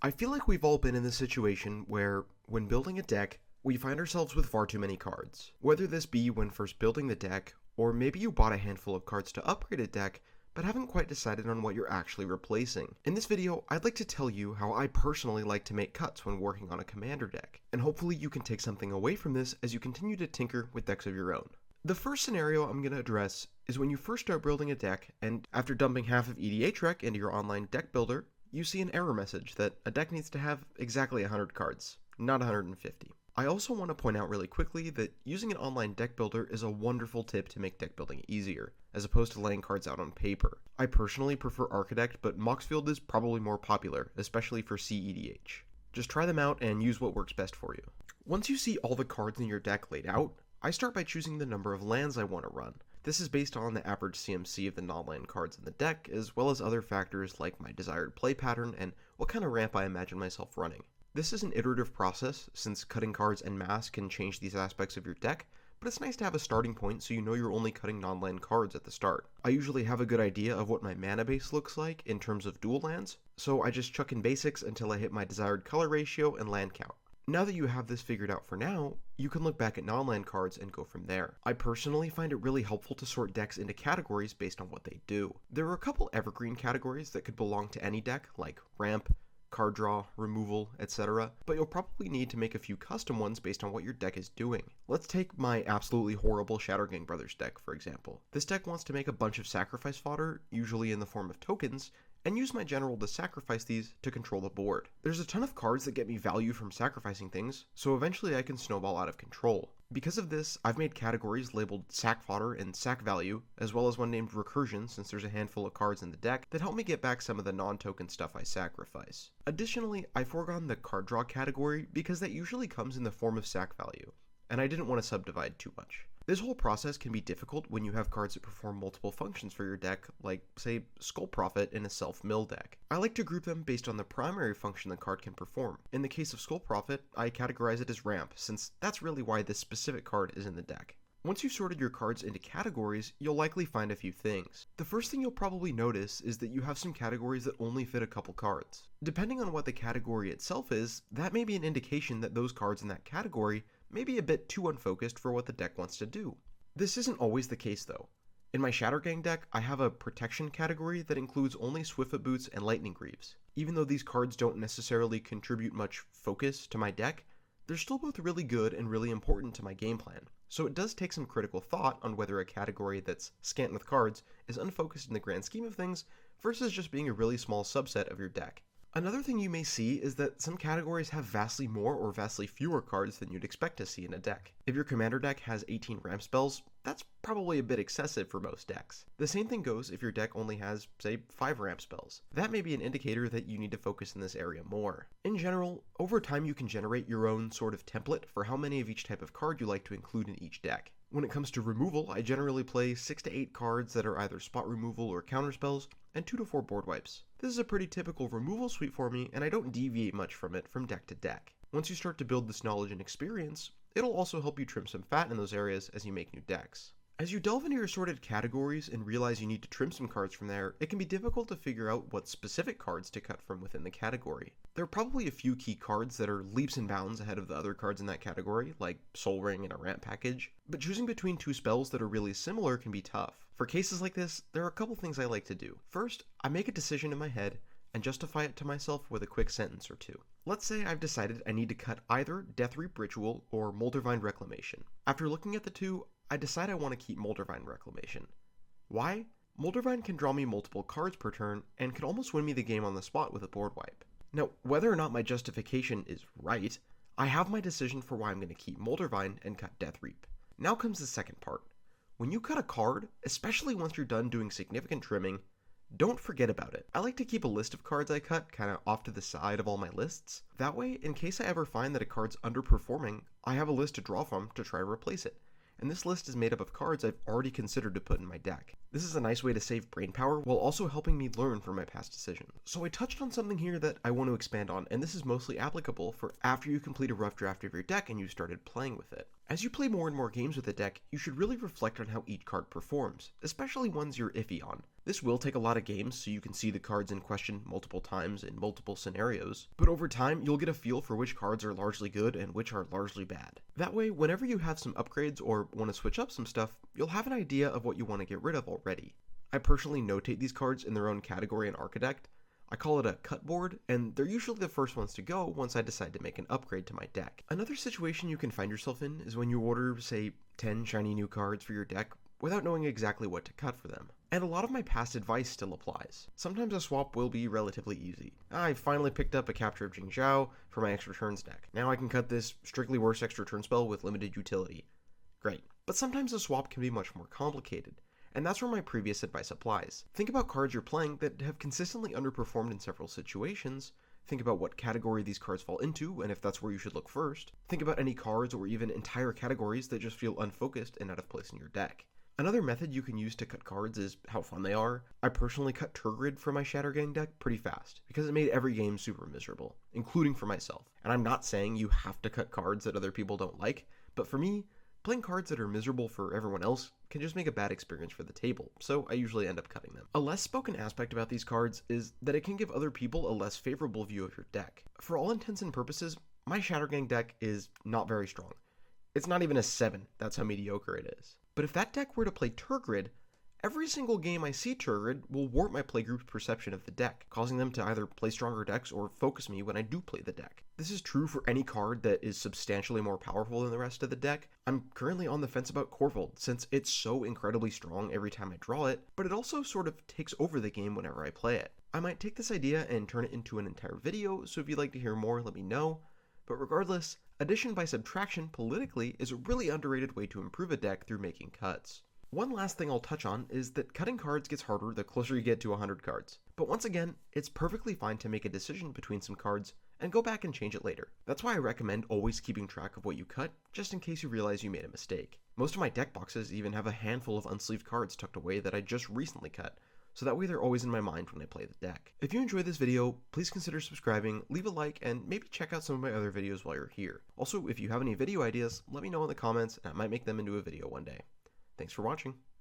I feel like we've all been in this situation where, when building a deck, we find ourselves with far too many cards. Whether this be when first building the deck, or maybe you bought a handful of cards to upgrade a deck, but haven't quite decided on what you're actually replacing. In this video, I'd like to tell you how I personally like to make cuts when working on a commander deck, and hopefully you can take something away from this as you continue to tinker with decks of your own. The first scenario I'm going to address is when you first start building a deck, and after dumping half of EDHREC into your online deck builder, you see an error message that a deck needs to have exactly 100 cards, not 150. I also want to point out really quickly that using an online deck builder is a wonderful tip to make deck building easier, as opposed to laying cards out on paper. I personally prefer Architect, but Moxfield is probably more popular, especially for CEDH. Just try them out and use what works best for you. Once you see all the cards in your deck laid out, I start by choosing the number of lands I want to run. This is based on the average CMC of the non-land cards in the deck, as well as other factors like my desired play pattern and what kind of ramp I imagine myself running. This is an iterative process, since cutting cards en masse can change these aspects of your deck, but it's nice to have a starting point so you know you're only cutting non-land cards at the start. I usually have a good idea of what my mana base looks like in terms of dual lands, so I just chuck in basics until I hit my desired color ratio and land count. Now that you have this figured out for now, you can look back at non-land cards and go from there. I personally find it really helpful to sort decks into categories based on what they do. There are a couple evergreen categories that could belong to any deck, like ramp, card draw, removal, etc., but you'll probably need to make a few custom ones based on what your deck is doing. Let's take my absolutely horrible Shattergang Brothers deck, for example. This deck wants to make a bunch of sacrifice fodder, usually in the form of tokens, and use my general to sacrifice these to control the board. There's a ton of cards that get me value from sacrificing things, so eventually I can snowball out of control. Because of this, I've made categories labeled sack fodder and sack value, as well as one named recursion since there's a handful of cards in the deck that help me get back some of the non-token stuff I sacrifice. Additionally, I've foregone the card draw category because that usually comes in the form of sack value, and I didn't want to subdivide too much. This whole process can be difficult when you have cards that perform multiple functions for your deck, like, say, Skull Prophet in a self-mill deck. I like to group them based on the primary function the card can perform. In the case of Skull Prophet, I categorize it as ramp, since that's really why this specific card is in the deck. Once you've sorted your cards into categories, you'll likely find a few things. The first thing you'll probably notice is that you have some categories that only fit a couple cards. Depending on what the category itself is, that may be an indication that those cards in that category may be a bit too unfocused for what the deck wants to do. This isn't always the case though. In my Shattergang deck, I have a protection category that includes only Swiftfoot Boots and Lightning Greaves. Even though these cards don't necessarily contribute much focus to my deck, they're still both really good and really important to my game plan. So it does take some critical thought on whether a category that's scant with cards is unfocused in the grand scheme of things versus just being a really small subset of your deck. Another thing you may see is that some categories have vastly more or vastly fewer cards than you'd expect to see in a deck. If your commander deck has 18 ramp spells, that's probably a bit excessive for most decks. The same thing goes if your deck only has, say, 5 ramp spells. That may be an indicator that you need to focus in this area more. In general, over time you can generate your own sort of template for how many of each type of card you like to include in each deck. When it comes to removal, I generally play 6 to 8 cards that are either spot removal or counter spells, and 2 to 4 board wipes. This is a pretty typical removal suite for me, and I don't deviate much from it from deck to deck. Once you start to build this knowledge and experience, it'll also help you trim some fat in those areas as you make new decks. As you delve into your sorted categories and realize you need to trim some cards from there, it can be difficult to figure out what specific cards to cut from within the category. There are probably a few key cards that are leaps and bounds ahead of the other cards in that category, like Soul Ring and a ramp package, but choosing between two spells that are really similar can be tough. For cases like this, there are a couple things I like to do. First, I make a decision in my head and justify it to myself with a quick sentence or two. Let's say I've decided I need to cut either Deathreap Ritual or Moldervine Reclamation. After looking at the two, I decide I want to keep Moldervine Reclamation. Why? Moldervine can draw me multiple cards per turn and can almost win me the game on the spot with a board wipe. Now, whether or not my justification is right, I have my decision for why I'm going to keep Moldervine and cut Deathreap. Now comes the second part. When you cut a card, especially once you're done doing significant trimming, don't forget about it. I like to keep a list of cards I cut kind of off to the side of all my lists. That way, in case I ever find that a card's underperforming, I have a list to draw from to try to replace it. And this list is made up of cards I've already considered to put in my deck. This is a nice way to save brainpower while also helping me learn from my past decisions. So I touched on something here that I want to expand on, and this is mostly applicable for after you complete a rough draft of your deck and you started playing with it. As you play more and more games with the deck, you should really reflect on how each card performs, especially ones you're iffy on. This will take a lot of games so you can see the cards in question multiple times in multiple scenarios, but over time you'll get a feel for which cards are largely good and which are largely bad. That way, whenever you have some upgrades or want to switch up some stuff, you'll have an idea of what you want to get rid of already. I personally notate these cards in their own category in Architect. I call it a cut board, and they're usually the first ones to go once I decide to make an upgrade to my deck. Another situation you can find yourself in is when you order, say, 10 shiny new cards for your deck without knowing exactly what to cut for them. And a lot of my past advice still applies. Sometimes a swap will be relatively easy. I finally picked up a Capture of Jingzhou for my extra turns deck. Now I can cut this strictly worse extra turn spell with limited utility. Great. But sometimes a swap can be much more complicated. And that's where my previous advice applies. Think about cards you're playing that have consistently underperformed in several situations. Think about what category these cards fall into, and if that's where you should look first. Think about any cards or even entire categories that just feel unfocused and out of place in your deck. Another method you can use to cut cards is how fun they are. I personally cut Turgid for my Shattergang deck pretty fast, because it made every game super miserable, including for myself. And I'm not saying you have to cut cards that other people don't like, but for me, playing cards that are miserable for everyone else can just make a bad experience for the table, so I usually end up cutting them. A less spoken aspect about these cards is that it can give other people a less favorable view of your deck. For all intents and purposes, my Shattergang deck is not very strong. It's not even a 7, that's how mediocre it is. But if that deck were to play Turgid, every single game I see Turgid will warp my playgroup's perception of the deck, causing them to either play stronger decks or focus me when I do play the deck. This is true for any card that is substantially more powerful than the rest of the deck. I'm currently on the fence about Corvold, since it's so incredibly strong every time I draw it, but it also sort of takes over the game whenever I play it. I might take this idea and turn it into an entire video, so if you'd like to hear more, let me know. But regardless, addition by subtraction politically is a really underrated way to improve a deck through making cuts. One last thing I'll touch on is that cutting cards gets harder the closer you get to 100 cards. But once again, it's perfectly fine to make a decision between some cards and go back and change it later. That's why I recommend always keeping track of what you cut, just in case you realize you made a mistake. Most of my deck boxes even have a handful of unsleeved cards tucked away that I just recently cut, so that way they're always in my mind when I play the deck. If you enjoyed this video, please consider subscribing, leave a like, and maybe check out some of my other videos while you're here. Also, if you have any video ideas, let me know in the comments and I might make them into a video one day. Thanks for watching.